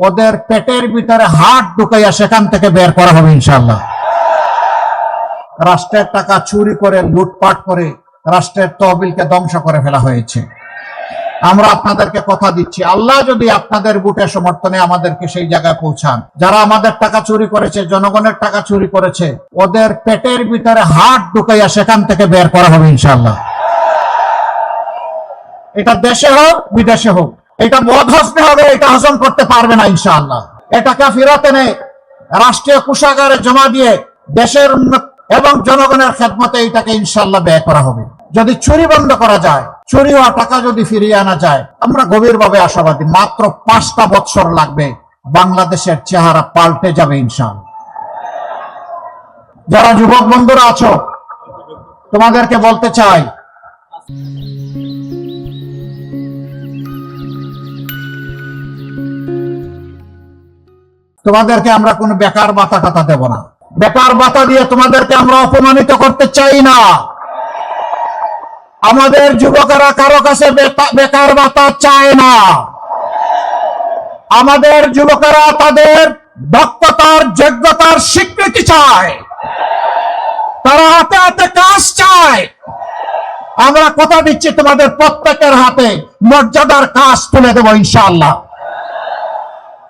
ওদের পেটের ভিতরে হাত ঢুকাইয়া সেখান থেকে বের করা হবে ইনশাআল্লাহ। রাষ্ট্রের টাকা চুরি করে লুটপাট করে রাষ্ট্রের তহবিলকে ধ্বংস করে ফেলা হয়েছে। আমরা আপনাদেরকে কথা দিচ্ছি, আল্লাহ যদি আপনাদের বুটের সমর্থনে আমাদেরকে সেই জায়গায় পৌঁছান, যারা আমাদের টাকা চুরি করেছে, জনগণের টাকা চুরি করেছে, ওদের পেটের ভিতরে হাত ঢুকাইয়া সেখান থেকে বের করা হবে ইনশাআল্লাহ। এটা দেশে হোক বিদেশে হোক, এটা মদ হজমে হবে, এটা হজম করতে পারবে না ইনশাআল্লাহ। এটাকে ফেরত এনে রাষ্ট্রীয় কোষাগারে জমা দিয়ে দেশের এবং জনগণের খেদমতে এটাকে ইনশাআল্লাহ ব্যয় করা হবে। যদি চুরি বন্ধ করা যায়, চুরি হওয়া টাকা যদি ফিরিয়ে আনা যায়, আমরা গভীরভাবে আশাবাদী মাত্র 5টা বছর লাগবে, বাংলাদেশের চেহারা পাল্টে যাবে ইনশাআল্লাহ। যারা যুবক বন্ধুরা আছো, তোমাদেরকে বলতে চাই, তোমাদেরকে আমরা কোনো বেকার ভাতা টাতা দেব না। বেকার ভাতা দিয়ে তোমাদেরকে আমরা অপমানিত করতে চাই না। আমাদের যুবকেরা কারো কাছে বেকার ভাতা চায় না। আমাদের যুবকেরা তাদের দক্ষতার যোগ্যতার স্বীকৃতি চায়, তারা হাতে হাতে কাজ চায়। আমরা কথা দিচ্ছি, তোমাদের প্রত্যেকের হাতে মর্যাদার কাজ তুলে দেব ইনশাআল্লাহ।